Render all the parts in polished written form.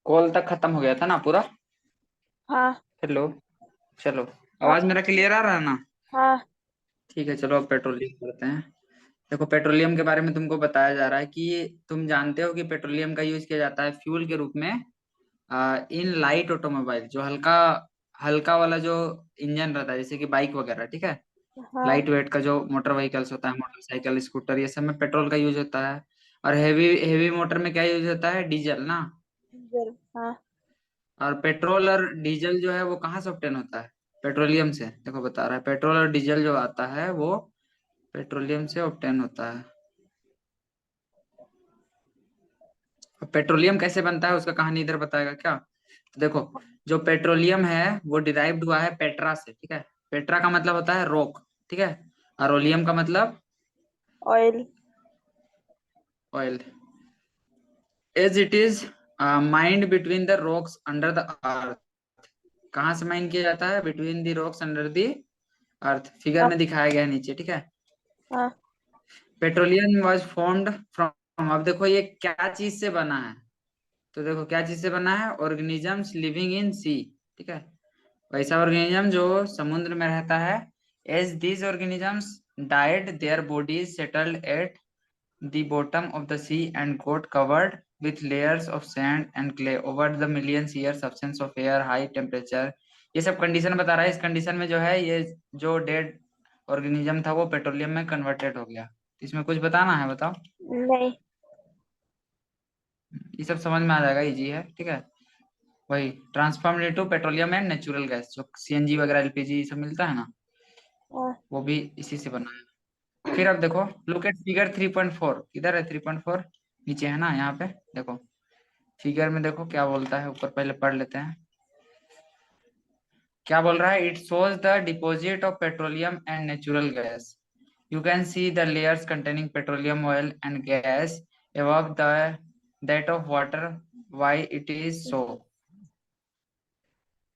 Call तक खत्म हो गया था ना पूरा। हाँ। हेलो। चलो। हाँ। आवाज मेरा क्लियर आ रहा है ना? हाँ। ठीक है, चलो अब पेट्रोलियम करते हैं। देखो, पेट्रोलियम के बारे में तुमको बताया जा रहा है कि तुम जानते हो कि पेट्रोलियम का यूज किया जाता है फ्यूल के रूप में इन लाइट ऑटोमोबाइल, जो हल्का हल्का वाला जो इंजन रहता है, जैसे कि बाइक वगैरह, ठीक है। हाँ। लाइट वेट का जो मोटर व्हीकल्स होता है, मोटरसाइकिल, स्कूटर, ये सब में पेट्रोल का यूज होता है। और हेवी हेवी मोटर में क्या यूज होता है? डीजल ना। हाँ। और पेट्रोल और डीजल जो है वो कहाँ से ऑब्टेन होता है? पेट्रोलियम से। देखो बता रहा है, पेट्रोल और डीजल जो आता है वो पेट्रोलियम से ऑब्टेन होता है। अब पेट्रोलियम कैसे बनता है उसका कहानी इधर बताएगा क्या? तो देखो, जो पेट्रोलियम है वो डिराइव्ड हुआ है पेट्रा से, ठीक है। पेट्रा का मतलब होता है रॉक, ठीक है। और ओलियम का मतलब oil. Oil. As it is mined between the rocks under the earth. कहाँ से माइन किया जाता है? Between the rocks under the earth. Figure हाँ। में दिखाया गया है नीचे, ठीक है। हाँ। पेट्रोलियम वाज फॉर्म्ड फ्रॉम, अब देखो ये क्या चीज से बना है। तो देखो क्या चीज से बना है? ऑर्गेनिजम्स लिविंग इन सी, ठीक है। वैसा ऑर्गेनिज्म जो समुद्र में रहता है। As these organisms died, their bodies settled at the bottom of the sea and got covered with layers of sand and clay over the millions years, absence of air, high temperature। ये सब condition बता रहा है। इस condition में जो है ये जो डेड ऑर्गेनिज्म था वो पेट्रोलियम में कन्वर्टेड हो गया। इसमें कुछ बताना है? बताओ। नहीं। ये सब समझ में आ जाएगा, इजी है, ठीक है। वही transform into petroleum and natural gas, जो सीएनजी वगैरह एलपीजी ये सब मिलता है ना, हाँ। वो भी इसी से बना है। फिर अब देखो, लुक एट फिगर 3.4। किधर है 3.4? नीचे है ना, यहाँ पे देखो। फिगर में देखो क्या बोलता है, ऊपर पहले पढ़ लेते हैं। क्या बोल रहा है? It shows the deposit of petroleum and natural gas. You can see the layers containing petroleum oil and gas above the that of water। why it is so?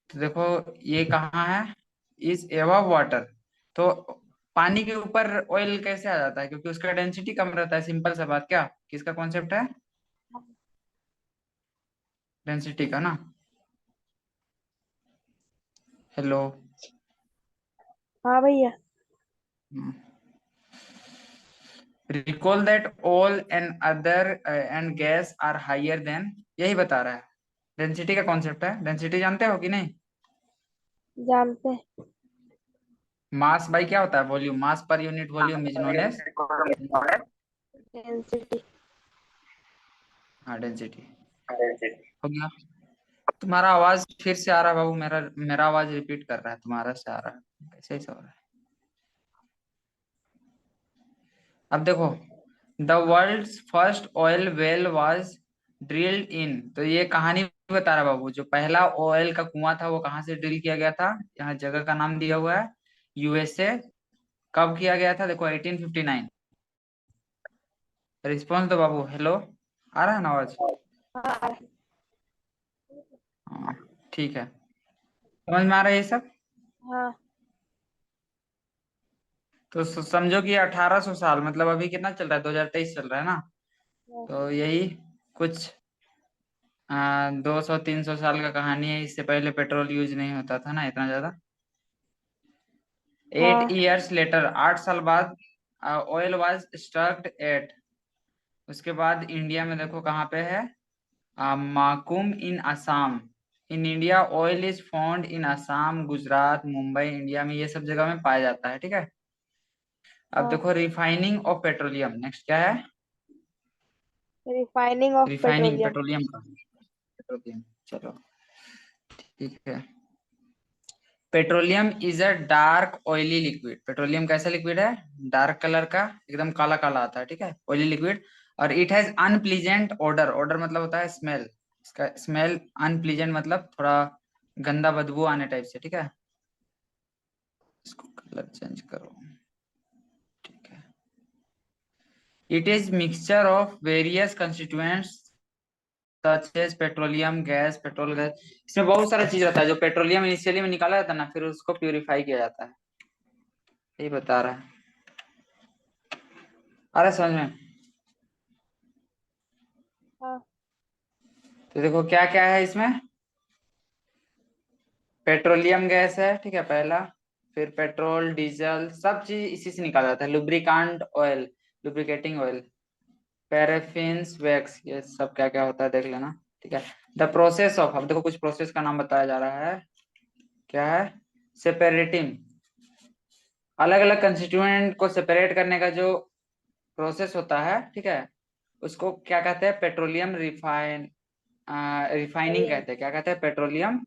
तो देखो ये कहाँ है? Is above water. तो पानी के ऊपर oil कैसे आ जाता है? क्योंकि उसका डेंसिटी कम रहता है। सिंपल सा बात, क्या किसका कॉन्सेप्ट है? डेंसिटी का ना। हेलो। हाँ भैया। Recall that all and other and gas are higher than, यही बता रहा है। डेंसिटी का कॉन्सेप्ट है। डेंसिटी जानते हो कि नहीं? जानते हैं। मास बाई क्या होता है? वॉल्यूम। मास पर unit volume is known as. Density. हाँ, डेंसिटी। हो गया। तुम्हारा आवाज फिर से आ रहा है बाबू। मेरा मेरा आवाज रिपीट कर रहा है, तुम्हारा से आ रहा है। कैसे ऐसा हो रहा है? अब देखो, the world's first oil well was drilled in. तो ये कहानी बता रहा है बाबू, जो पहला ऑयल का कुआं था वो कहाँ से ड्रिल किया गया था? यहाँ जगह का नाम दिया हुआ है, यूएसए। कब किया गया था? देखो 1859। रिस्पॉन्स दो बाबू। हेलो, आ रहा है ना आवाज? हाँ। हाँ, ठीक है। समझ में आ रहा है ये सब? हाँ। तो समझो कि 1800 साल, मतलब अभी कितना चल रहा है? 2023 चल रहा है ना। हाँ। तो यही कुछ 200 300 साल का कहानी है। इससे पहले पेट्रोल यूज नहीं होता था ना इतना ज्यादा। एट हाँ। ईयर्स लेटर, 8 साल बाद ऑयल वाज स्टक्ड एट। उसके बाद इंडिया में देखो कहाँ पे है, Makum in Assam. In India oil is found in Assam, Gujarat, Mumbai. India में ये सब जगह में पाया जाता है, ठीक है। अब हाँ। देखो रिफाइनिंग ऑफ पेट्रोलियम, नेक्स्ट क्या है? Refining of refining petroleum. Petroleum का। पेट्रोलियम, चलो ठीक है। Petroleum is a dark oily liquid. Petroleum कैसा लिक्विड है? डार्क कलर का, एकदम काला काला आता है, ठीक है, ऑयली लिक्विड। और it has unpleasant order. Order मतलब होता है स्मेल। इसका स्मेल अनप्लीजेंट मतलब थोड़ा गंदा बदबू आने टाइप से, ठीक है। इसको कलर चेंज करो, ठीक है। It is mixture of various constituents such as petroleum gas, petrol gas. इसमें बहुत सारा चीज रहता है। जो पेट्रोलियम इनिशियली में निकाला जाता है ना, फिर उसको प्यूरिफाई किया जाता है। यही बता रहा है। अरे समझ में। हाँ। तो देखो क्या क्या है इसमें, पेट्रोलियम गैस है, ठीक है पहला, फिर पेट्रोल डीजल सब चीज इसी से निकाला जाता है, lubricant oil, lubricating oil, paraffins wax, ये सब क्या क्या होता है देख लेना, ठीक है। द प्रोसेस ऑफ, अब देखो कुछ प्रोसेस का नाम बताया जा रहा है, क्या है, सेपरेटिंग, अलग अलग कंस्टिट्यूएंट को सेपरेट करने का जो प्रोसेस होता है, ठीक है, उसको क्या कहते हैं, पेट्रोलियम रिफाइनिंग कहते हैं, क्या कहते हैं, पेट्रोलियम,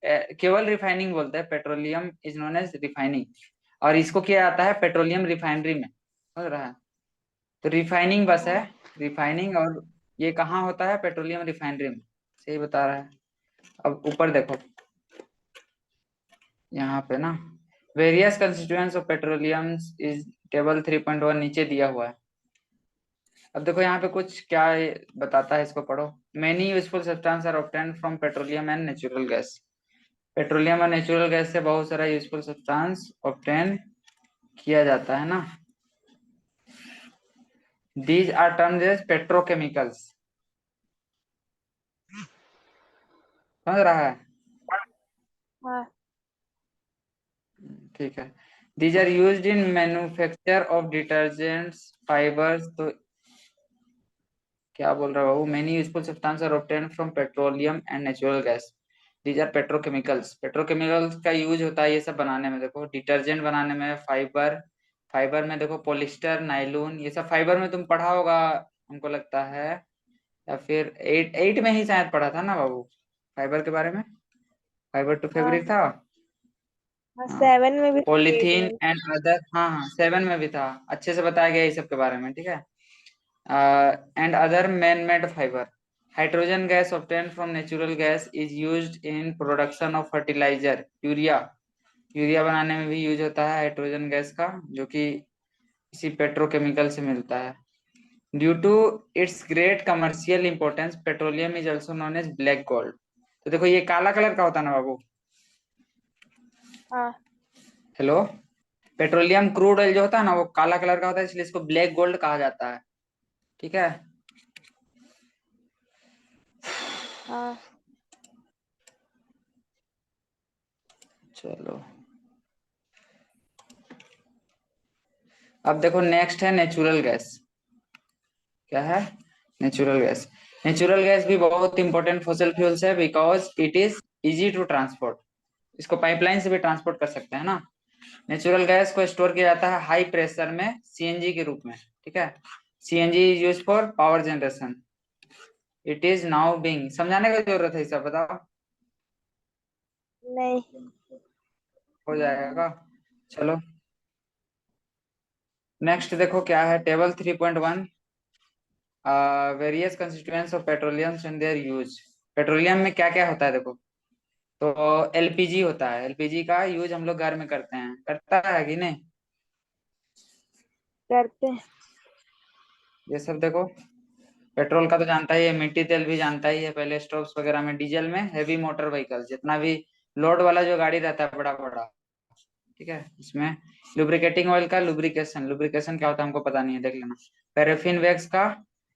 केवल रिफाइनिंग बोलते हैं, petroleum is known as refining, और इसको किया जाता है पेट्रोलियम रिफाइनरी में, समझ रहा है। तो रिफाइनिंग बस है, रिफाइनिंग, और ये कहाँ होता है, पेट्रोलियम रिफाइनरी में, सही बता रहा है। अब ऊपर देखो, यहाँ पे ना, various constituents of petroleum is table 3.1 नीचे दिया हुआ है। अब देखो यहाँ पे कुछ क्या बताता है, इसको पढ़ो। Many useful substance are obtained from petroleum and natural gas, petroleum और नेचुरल गैस से बहुत सारा यूजफुल सब्सटेंस ऑब्टेन किया जाता है ना। These are termed as petrochemicals, समझ रहा है, हाँ। ठीक है। These are used in manufacture of detergents fibres, तो क्या बोल रहा है बाबू, many useful substance are obtained from petroleum and natural gas, these are petrochemicals, petrochemicals का यूज होता है ये सब बनाने में, देखो डिटर्जेंट बनाने में, फाइबर, फाइबर में देखो पॉलिस्टर, नायलॉन, ये सब फाइबर में तुम पढ़ा होगा हमको लगता है, या फिर एट एट में ही शायद पढ़ा था ना बाबू, फाइबर के बारे में, फाइबर टू हाँ। फैब्रिक था। हाँ, हाँ, 7 में भी था, 8 पॉलीथीन में भी। एंड अदर, हाँ हाँ 7 में भी था, अच्छे से बताया गया इस सब के बारे में, ठीक है। And other man made fibre, hydrogen gas obtain from natural gas is used in production of fertiliser, urea, urea बनाने में भी यूज होता है हाइड्रोजन गैस का, जो कि इसी पेट्रोकेमिकल से मिलता है। Due to its great commercial importance petroleum is also known as black gold, तो देखो ये काला कलर का होता है ना बाबू, हाँ। हेलो, पेट्रोलियम क्रूड ऑयल जो होता है ना वो काला कलर का होता है, इसलिए इसको ब्लैक गोल्ड कहा जाता है, ठीक है। हाँ। चलो अब देखो नेक्स्ट है नेचुरल गैस, क्या है, नेचुरल गैस, नेचुरल गैस भी बहुत इंपॉर्टेंट फॉसिल फ्यूल्स है, because it is easy to transport, इसको पाइपलाइन से भी ट्रांसपोर्ट कर सकते हैं ना। नेचुरल गैस को स्टोर किया जाता है हाई प्रेशर में सीएनजी के रूप में, ठीक है, CNG is use for power generation, it is now being, समझाने की जरूरत है, सब बताओ, नहीं। हो जाएगा। चलो नेक्स्ट देखो क्या है, table 3.1, various constituents of petroleum and their use, petroleum में क्या क्या होता है देखो, तो एलपीजी होता है, एलपीजी का यूज हम लोग घर में करते हैं, करता है कि नहीं, करते हैं। ये सब देखो, पेट्रोल का तो जानता ही है, मिट्टी तेल भी जानता ही है, पहले स्टोव्स वगैरह में, डीजल में हैवी मोटर व्हीकल, जितना भी लोड वाला जो गाड़ी रहता है बड़ा बड़ा, ठीक है, इसमें लुब्रिकेटिंग ऑयल का लुब्रिकेशन, लुब्रिकेशन क्या होता है हमको पता नहीं है, देख लेना, पैराफिन वैक्स का,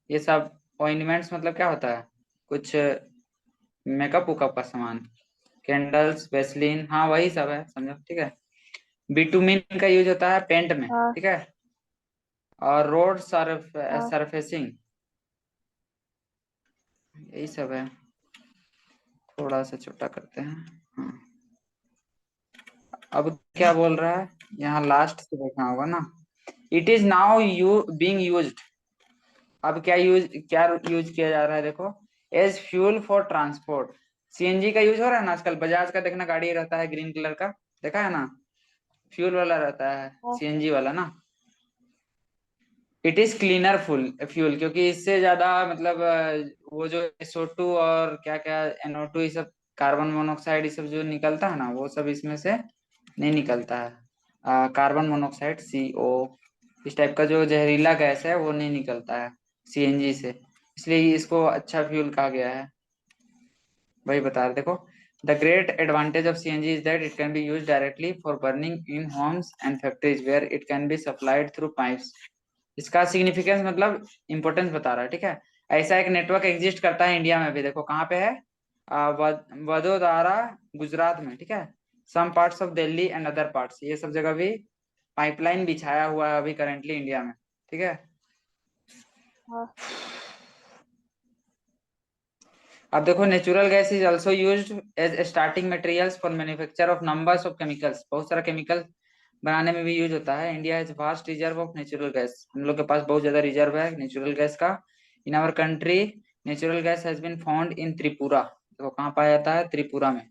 ये सब ऑइंटमेंट्स मतलब क्या होता है, कुछ मेकअप वेकअप का सामान, कैंडल्स वेसलीन, हाँ वही सब है, समझो, ठीक है। बिटुमिन का यूज होता है पेंट में, हाँ। ठीक है, और रोड हाँ। सरफेसिंग, यही सब है, थोड़ा सा छोटा करते हैं, हाँ। अब क्या बोल रहा है, यहाँ लास्ट से देखना होगा ना, it is now you being used, अब क्या यूज किया जा रहा है देखो, as fuel for transport, CNG का यूज हो रहा है ना आजकल, बजाज का देखना गाड़ी रहता है ग्रीन कलर का, देखा है ना, फ्यूल वाला रहता है, हाँ। सीएनजी वाला ना, इट इज क्लीनर फ्यूल, क्योंकि इससे ज्यादा मतलब वो जो SO2 और क्या क्या NO2 ये सब, कार्बन मोनोऑक्साइड ये सब जो निकलता है ना, वो सब इसमें से नहीं निकलता है, कार्बन मोनोऑक्साइड CO, इस टाइप का जो जहरीला गैस है वो नहीं निकलता है सीएनजी से, इसलिए इसको अच्छा फ्यूल कहा गया है, वही बता रहे देखो, the great advantage of CNG is that it can be use directly for burning in homes and factories where it can be supplied through pipes, इसका सिग्निफिकेंस मतलब इंपॉर्टेंस बता रहा है, ठीक है। ऐसा एक नेटवर्क एग्जिस्ट करता है इंडिया में भी, देखो कहाँ पे है, वडोदरा गुजरात में, ठीक है। Some parts of Delhi and other parts, ये सब जगह भी पाइपलाइन बिछाया हुआ है अभी करेंटली इंडिया में, ठीक है। हाँ अब देखो natural gas is also used as starting materials for manufacture of numbers of chemicals, बहुत सारा केमिकल बनाने में भी यूज होता है। India is vast reserve of natural gas, हम लोग के पास बहुत ज्यादा रिजर्व है नेचुरल गैस का। In our country natural gas has been found in Tripura, देखो कहाँ पाया जाता है, त्रिपुरा में,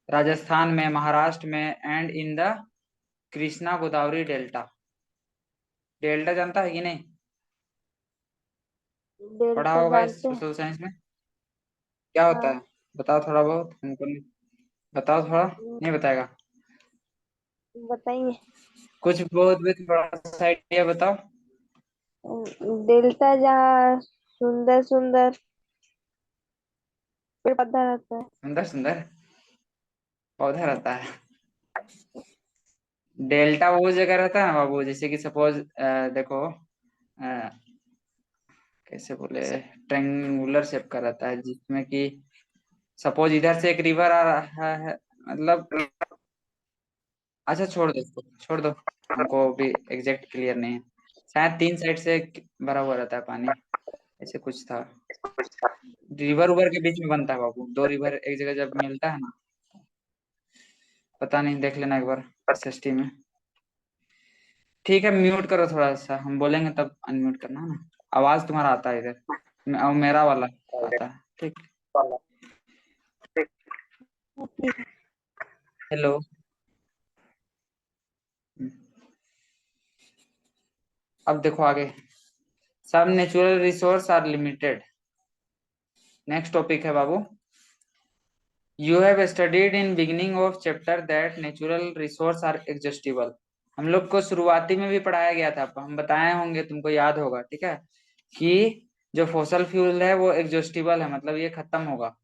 राजस्थान में, महाराष्ट्र में, and in the Krishna Godavari delta. Delta जानता है कि नहीं, पढ़ा डेल्टा होगा जानते हैं। सोशल साइंस में, क्या होता हाँ है, बताओ थोड़ा बहुत हमको नहीं, बताओ थोड़ा, नहीं बताएगा, बताइए। कुछ बहुत भी थोड़ा सा आइडिया बताओ। डेल्टा जहाँ सुंदर सुंदर पेड़ पौधा रहता है। सुंदर सुंदर पौधा रहता है, डेल्टा वो जगह रहता है ना बाबू, जैसे कि सपोज देखो कैसे बोले, ट्रायंगुलर शेप का रहता है, जिसमें कि सपोज इधर से एक रिवर आ रहा है, मतलब, अच्छा छोड़ दो इसको, छोड़ दो, हमको भी एग्जैक्ट क्लियर नहीं है, शायद 3 साइड से भरा हुआ रहता है पानी, ऐसे कुछ था, रिवर उवर के बीच में बनता है बाबू, दो रिवर एक जगह जब मिलता है ना, पता नहीं, देख लेना एक बार एसएसटी में। ठीक है, म्यूट करो थोड़ा सा, हम बोलेंगे तब अनम्यूट करना ना, आवाज तुम्हारा आता है इधर, और मेरा वाला आता है, ठीक। हेलो। अब देखो आगे, सब natural resource are limited, next topic है बाबू, you have studied in beginning of chapter that natural resource are exhaustible, हम लोग को शुरुआती में भी पढ़ाया गया था, हम बताए होंगे, तुमको याद होगा, ठीक है, कि जो फॉसल फ्यूल है वो एग्जॉस्टिबल है, मतलब ये खत्म होगा,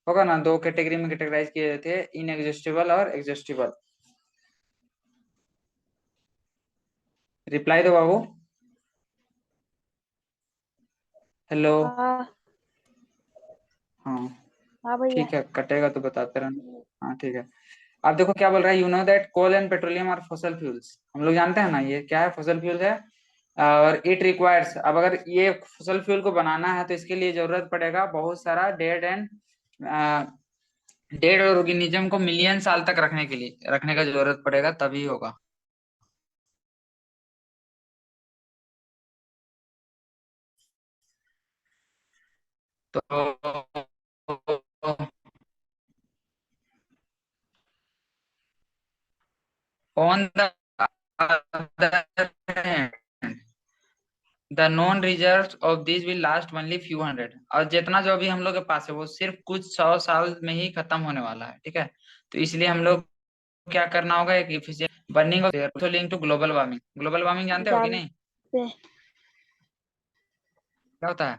होगा ना, दो कैटेगरी में कैटेगराइज किए थे, इनएग्जॉस्टिबल और एग्जॉस्टिबल। रिप्लाई दो बाबू। हेलो। हाँ हाँ हाँ भैया। ठीक है, कटेगा तो बताते रहना, हाँ ठीक है। अब देखो क्या बोल रहा है, you know that coal and petroleum are fossil fuels, हम लोग जानते हैं ना ये क्या है, फॉसल फ्यूल है, और इट रिक्वायर्स, अब अगर ये फॉसल फ्यूल को बनाना है तो इसके लिए जरूरत पड़ेगा बहुत सारा डेड ऑर्गेनिज्म को मिलियन साल तक रखने के लिए, रखने का जरूरत पड़ेगा तभी होगा। तो on the the non reserve of this will last only few hundred, और जितना जो अभी हम लोग के पास है वो सिर्फ कुछ 100 साल में ही खत्म होने वाला है, ठीक है। तो इसलिए हम लोग क्या करना होगा, एक efficient burning of link to global warming, global warming जानते हो कि नहीं, जानते हैं। क्या होता है,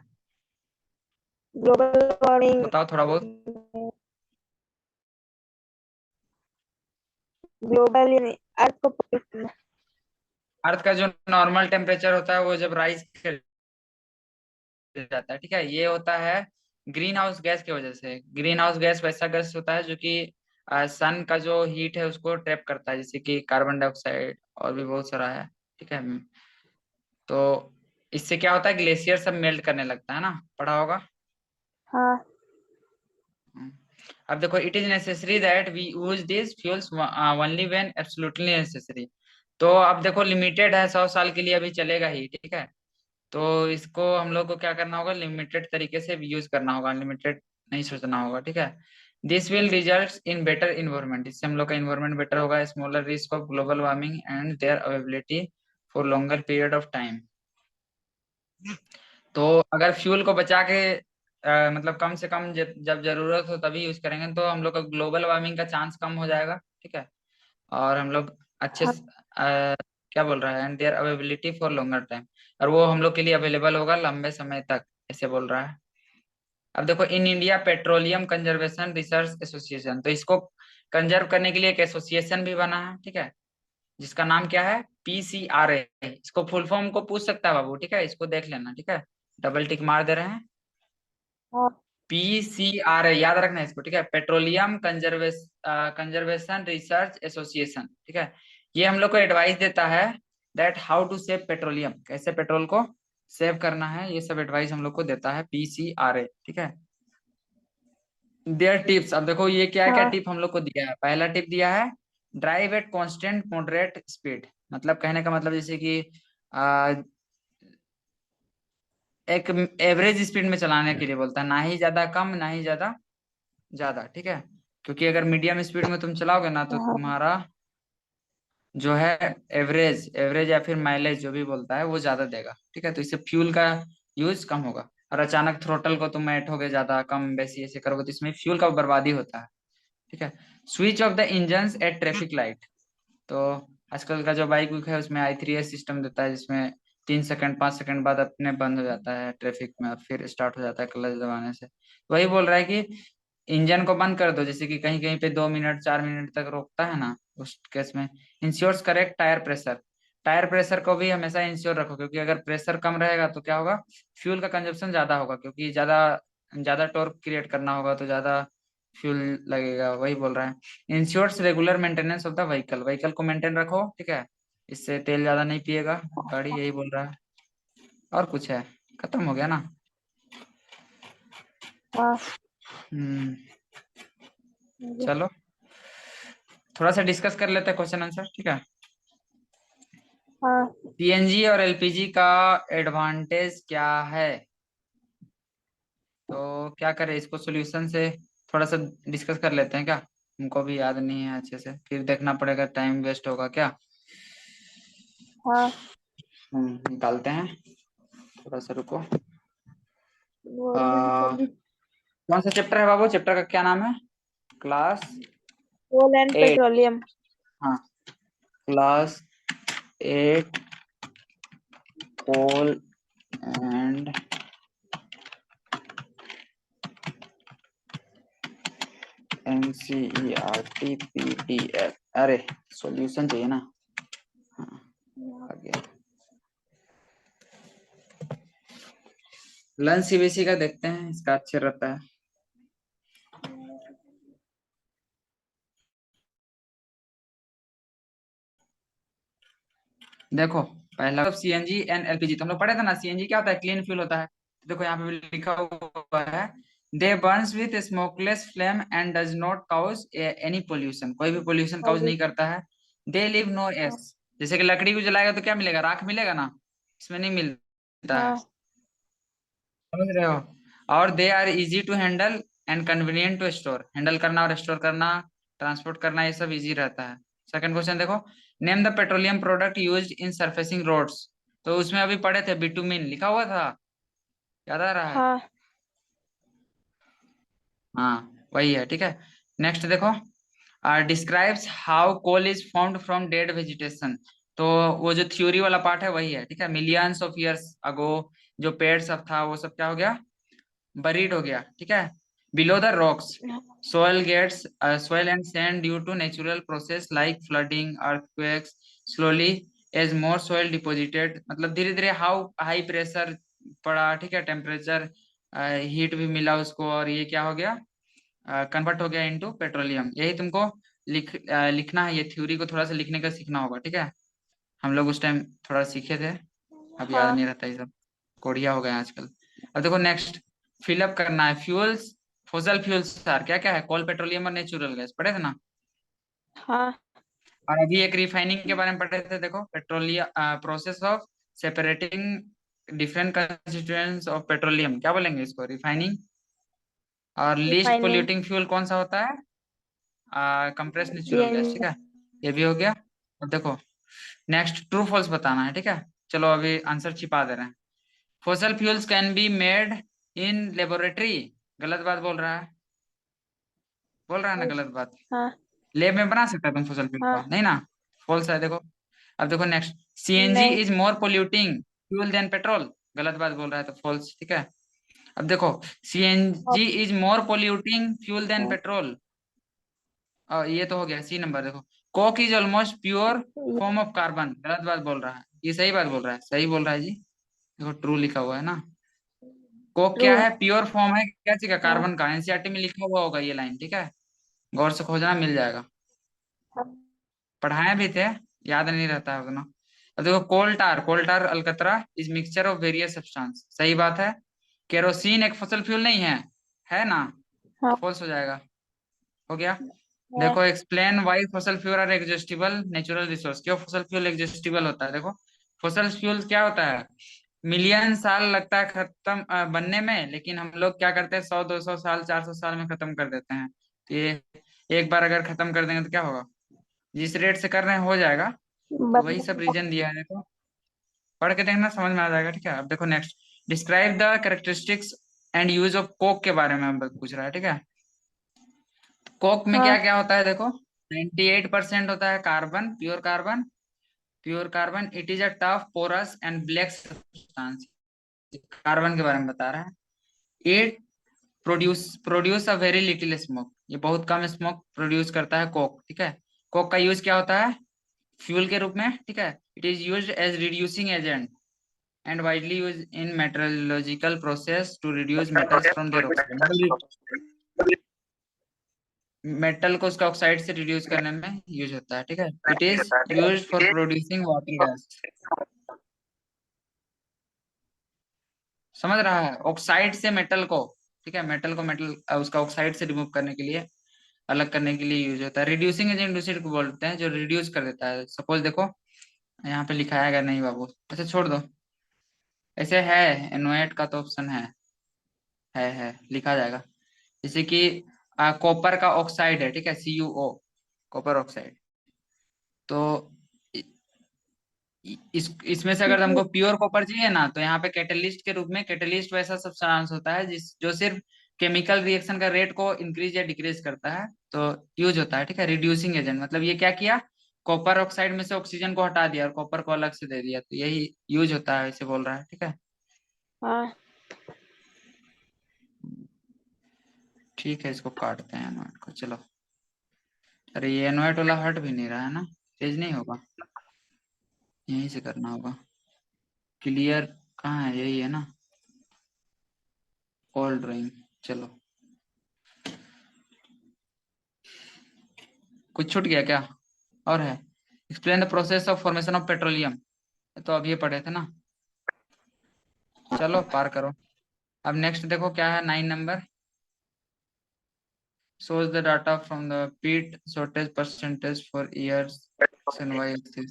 ग्लोबल वार्मिंग। बताओ थोड़ा बहुत। ग्लोबल यानी अर्थ को protect करना। अर्थ का जो नॉर्मल टेम्परेचर होता है वो जब राइज कर जाता है, ठीक है, ये होता है ग्रीन हाउस गैस की वजह से। ग्रीन हाउस गैस वैसा गैस होता है जो कि सन का जो हीट है उसको ट्रैप करता है, जैसे कि कार्बन डाइऑक्साइड और भी बहुत सारा है, ठीक है। तो इससे क्या होता है, ग्लेशियर सब मेल्ट करने लगता है ना, पढ़ा होगा। हाँ हम्म। अब देखो, it is necessary that we use this fuels only when absolutely necessary, तो अब देखो लिमिटेड है, 100 साल के लिए अभी चलेगा ही, ठीक है। तो इसको हम लोग को क्या करना होगा, लिमिटेड तरीके से यूज करना होगा, अनलिमिटेड नहीं सोचना होगा, ठीक है। This will result in better environment, इससे हम लोग का इन्वायरमेंट बेटर होगा, smaller risk of global warming and their availability for longer period of time. तो अगर फ्यूल को बचा के मतलब कम से कम जब जरूरत हो तभी यूज करेंगे तो हम लोग का ग्लोबल वार्मिंग का चांस कम हो जाएगा, ठीक है। और हम लोग अच्छे हाँ क्या बोल रहा है, and their availability for longer time, और वो हम लोग के लिए अवेलेबल होगा लंबे समय तक, ऐसे बोल रहा है। अब देखो, in India petroleum conservation research association, तो इसको कंजर्व करने के लिए एक एसोसिएशन भी बना है, ठीक है, जिसका नाम क्या है, PCRA, इसको फुल फॉर्म को पूछ सकता है बाबू, ठीक है, इसको देख लेना, ठीक है। डबल टिक मार दे रहे हैं। हाँ PCRA याद रखना है इसको, ठीक है, पेट्रोलियम कंजर्वेशन रिसर्च एसोसिएशन, ठीक है। ये हम लोग को एडवाइस देता है that how to save petroleum, कैसे पेट्रोल को सेव करना है, ये सब एडवाइस हम लोग को देता है PCRA, ठीक है। देयर टिप्स, अब देखो ये क्या क्या हाँ टिप हम लोग को दिया है। पहला टिप दिया है drive at constant moderate speed, मतलब कहने का मतलब जैसे कि आ, एक एवरेज स्पीड में चलाने के लिए बोलता है, ना ही ज्यादा कम ना ही ज्यादा ज्यादा, ठीक है। क्योंकि अगर मीडियम स्पीड में तुम चलाओगे ना तो हाँ तुम्हारा जो है एवरेज एवरेज या फिर माइलेज जो भी बोलता है वो ज्यादा देगा, ठीक है। तो इससे फ्यूल का यूज कम होगा। और अचानक थ्रोटल को तुम ऐठोगे ज्यादा कम बेसी ऐसे करोगे तो इसमें फ्यूल का बर्बादी होता है, ठीक है। Switch off the engine at traffic light, तो आजकल का जो बाइक बुक है उसमें I3S सिस्टम देता है, जिसमें 3 सेकंड 5 सेकंड बाद अपने बंद हो जाता है ट्रैफिक में और फिर स्टार्ट हो जाता है क्लच दबाने से। वही बोल रहा है कि इंजन को बंद कर दो, जैसे कि कहीं कहीं पे 2 मिनट 4 मिनट तक रोकता है ना, उस केस में ensures correct tyre pressure. Tyre pressure को भी हमेशा इंश्योर रखो, क्योंकि अगर प्रेशर कम रहेगा तो क्या होगा, फ्यूल का कंजप्शन ज्यादा होगा, क्योंकि ज्यादा ज्यादा टॉर्क क्रिएट करना होगा तो ज्यादा फ्यूल लगेगा, वही बोल रहा है। Ensures regular maintenance of the vehicle, vehicle को मेंटेन रखो, ठीक है, इससे तेल ज्यादा नहीं पिएगा गाड़ी, यही बोल रहा है। और कुछ है? खत्म हो गया ना? हाँ हम्म। चलो थोड़ा सा डिस्कस कर लेते हैं क्वेश्चन आंसर, ठीक है। हाँ CNG और LPG का एडवांटेज क्या है, तो क्या करें, इसको सॉल्यूशन से थोड़ा सा डिस्कस कर लेते हैं क्या? हमको भी याद नहीं है अच्छे से, फिर देखना पड़ेगा, टाइम वेस्ट होगा क्या। हाँ निकालते हैं, थोड़ा सा रुको। गवर्नमेंट आ, सर्विस कौन सा चैप्टर है बाबू, चैप्टर का क्या नाम है? Class coal and 8। पेट्रोलियम हाँ, class 8 coal and NCERT PDF, अरे सॉल्यूशन चाहिए ना। हाँ, आ गया। लंच CBC का देखते हैं, इसका अच्छा रहता है। देखो पहला CNG एंड LPG, तो हम लोग पढ़े थे ना, CNG क्या होता है, क्लीन फ्यूल होता है। तो देखो यहाँ पे भी लिखा हुआ है they burns with smokeless flame and does not cause any pollution, कोई भी पोल्यूशन काउज नहीं करता है। दे लिव नो एस, जैसे कि लकड़ी को जलाएगा तो क्या मिलेगा, राख मिलेगा ना, इसमें नहीं मिलता है, हाँ समझ रहे हो। और they are easy to handle and convenient to store, handle करना और स्टोर करना, ट्रांसपोर्ट करना, ये सब इजी रहता है। सेकंड क्वेश्चन देखो, name the petroleum product used in surfacing roads, तो उसमें अभी पढ़े थे बिटुमिन लिखा हुआ था, याद आ रहा है? हाँ हाँ वही है, ठीक है। नेक्स्ट देखो, describes how coal is formed from dead vegetation, तो वो जो थ्योरी वाला पार्ट है वही है, ठीक है। मिलियंस ऑफ ईयर्स अगो जो पेड़ सब था वो सब क्या हो गया, बरीड हो गया, ठीक है, below the rocks. Soil gets soil and sand due to natural process like flooding earthquakes slowly as more soil deposited, मतलब धीरे धीरे हाउ हाई प्रेशर पड़ा, ठीक है, टेम्परेचर हीट भी मिला उसको, और ये क्या हो गया, कन्वर्ट हो गया इनटू पेट्रोलियम। यही तुमको लिखना है, ये थ्योरी को थोड़ा सा लिखने का सीखना होगा, ठीक है। हम लोग उस टाइम थोड़ा सीखे थे, अब याद हाँ नहीं रहता ये सब, कोढ़िया हो गए हैं आजकल। अब देखो नेक्स्ट, फिलअप करना है फ्यूल्स, फॉसल फ्यूल्स सर क्या क्या है, कोल पेट्रोलियम और नेचुरल गैस पढ़े थे ना। हाँ और अभी एक रिफाइनिंग के बारे में पढ़े थे, देखो petroleum process of separating different constituents of petroleum, क्या बोलेंगे इसको, रिफाइनिंग। और लीस्ट रिफाइनिंग पोल्यूटिंग फ्यूल कौन सा होता है, कंप्रेस्ड नेचुरल गैस, ठीक सीएनजी है, ये भी हो गया। अब देखो नेक्स्ट ट्रू फॉल्स बताना है, ठीक है। चलो अभी आंसर छिपा दे रहे हैं। Fossil fuels can be made in laboratory, गलत बात बोल रहा है, बोल रहा है ना गलत बात, हाँ लैब में बना सकता है तुम फॉसल फ्यूल हाँ को, नहीं ना, फॉल्स है देखो। अब देखो नेक्स्ट, CNG नहीं is more polluting fuel then petrol, गलत बात बोल रहा है तो फॉल्स, ठीक है। अब देखो CNG is more polluting fuel then petrol, ये तो हो गया C नंबर। देखो Coke is almost pure form of carbon, गलत बात बोल रहा है, ये सही बात बोल रहा है, सही बोल रहा है जी, देखो ट्रू लिखा हुआ है ना। कोक ट्रू क्या है। है? प्योर फॉर्म है क्या चीज का? हाँ कार्बन का। एनसीईआरटी में लिखा हुआ होगा ये लाइन, ठीक है, गौर से खोजना, मिल जाएगा। हाँ पढ़ाए भी थे, याद नहीं रहता है उतना। अब देखो, कोल टार अलकतरा is mixture of various substance, सही बात है। केरोसिन एक फॉसिल फ्यूल नहीं है, है ना? हाँ फॉल्स हो जाएगा। हो गया। है। देखो, explain why fossil fuel are exhaustible natural resource. क्यों फॉसिल फ्यूल एग्जॉस्टिबल होता है? देखो, फॉसिल फ्यूल क्या होता है, मिलियन साल लगता है खत्म बनने में, लेकिन हम लोग क्या करते हैं, 100 200 साल 400 साल में खत्म कर देते हैं। तो ये एक बार अगर खत्म कर देंगे तो क्या होगा? जिस रेट से कर रहे हैं हो जाएगा। तो वही सब बंद। रीजन दिया है, देखो, पढ़ के देखना, समझ में आ जाएगा, ठीक है। अब देखो next, describe the characteristics and use of Coke के बारे में हम पूछ रहा है, ठीक है। कोक में क्या हाँ क्या होता है देखो, 98% होता है carbon, pure carbon. Pure carbon, it is a tough porous and black substance. Carbon के बारे में बता रहा है। It produce a very little smoke, ये बहुत कम स्मोक प्रोड्यूस करता है कोक, ठीक है। कोक का यूज क्या होता है? फ्यूल के रूप में, ठीक है। It is used as reducing agent and widely used in metrological process to reduce metals from their oxide। Metal को उसका ऑक्साइड से रिड्यूस करने में यूज होता है, ठीक है। It is used for producing water gas. समझ रहा है? ऑक्साइड से मेटल को, ठीक है, मेटल को मेटल उसका ऑक्साइड से रिमूव करने के लिए, अलग करने के लिए यूज होता है। रिड्यूसिंग एजेंट उसी को बोलते हैं जो रिड्यूस कर देता है। सपोज देखो, यहाँ पे लिखा है, नहीं बाबू, अच्छा छोड़ दो, ऐसे है, एनोएट का तो ऑप्शन है, लिखा जाएगा। जैसे कि कॉपर का ऑक्साइड है, ठीक है, CuO, कॉपर ऑक्साइड। तो इ- इसमें से अगर हमको प्योर कॉपर चाहिए ना, तो यहाँ पे कैटलिस्ट के रूप में, कैटलिस्ट वैसा सब्सटेंस होता है जो सिर्फ केमिकल रिएक्शन का रेट को इंक्रीज या डिक्रीज करता है, तो यूज होता है, ठीक है। रिड्यूसिंग एजेंट मतलब ये क्या किया, कॉपर ऑक्साइड में से ऑक्सीजन को हटा दिया और कॉपर को अलग से दे दिया, तो यही यूज होता है, इसे बोल रहा है, ठीक है। हाँ ठीक है, इसको काटते हैं नोट को, चलो। अरे ये एनोएट वाला हट भी नहीं रहा है ना, तेज नहीं होगा, यहीं से करना होगा। क्लियर कहाँ है? यही है ना, ऑल ड्राइंग। चलो, कुछ छूट गया क्या? और है, explain the process of formation of petroleum, तो अभी ये पढ़े थे ना। चलो पार करो। अब नेक्स्ट देखो क्या है, 9 number, shows the data from the peat shortage percentage for years X and Y axis।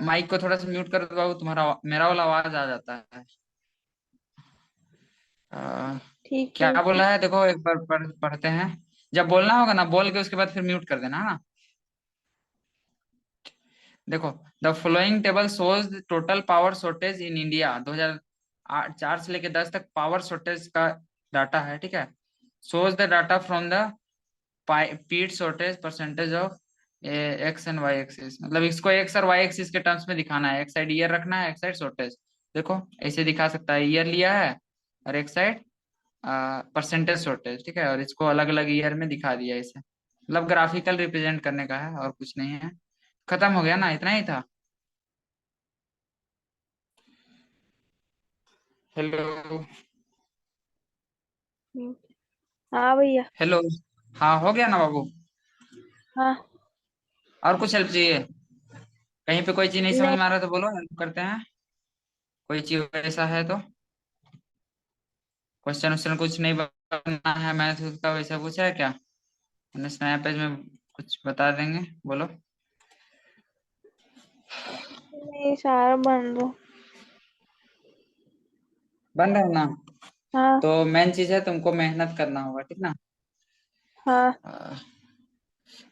Mic को थोड़ा सा म्यूट कर दो बाबू, तुम्हारा मेरा वाला आवाज आ जाता है। आ, ठीक है। क्या बोला है देखो, एक बार पढ़ते हैं। जब बोलना होगा ना, बोल के उसके बाद फिर म्यूट कर देना, है ना। देखो, the following table shows total power shortage in India 2004 से लेके 10 तक पावर शॉर्टेज का डाटा है, ठीक है। Shows the data from the peat shortage percentage of X and Y axis, मतलब इसको एक्स और वाई एक्सिस के टर्म्स में दिखाना है। एक साइड ईयर रखना है, एक साइड शॉर्टेज। देखो ऐसे दिखा सकता है, ईयर लिया है और एक साइड परसेंटेज शॉर्टेज, ठीक है, और इसको अलग अलग ईयर में दिखा दिया इसे, मतलब ग्राफिकल रिप्रेजेंट करने का है, और कुछ नहीं है। खत्म हो गया ना, इतना ही था। हेलो। हम्म, हाँ भैया। हेलो। हाँ हो गया ना बाबू? हाँ और कुछ हेल्प चाहिए? कहीं पे कोई चीज नहीं समझ नहीं। में आ रहा तो बोलो, हेल्प करते हैं। कोई चीज ऐसा है तो, क्वेश्चन वोश्चन कुछ नहीं बनना है मैथ का, वैसा कुछ है क्या? नेक्स्ट नया पेज में कुछ बता देंगे, बोलो। नहीं सारा बन दो। बन रहा है ना? हाँ तो मेन चीज है, तुमको मेहनत करना होगा, ठीक ना। हाँ अ,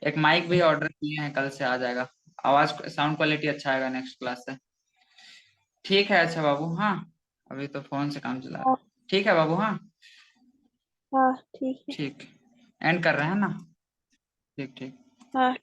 एक माइक भी ऑर्डर किए हैं, कल से आ जाएगा। आवाज साउंड क्वालिटी अच्छा आएगा नेक्स्ट क्लास से। ठीक है, अच्छा बाबू, हाँ, अभी तो फोन से काम चला रहा हाँ है। ठीक है बाबू, हाँ। हाँ ठीक है। ठीक, एंड कर रहे हैं ना? ठीक ठीक। हाँ।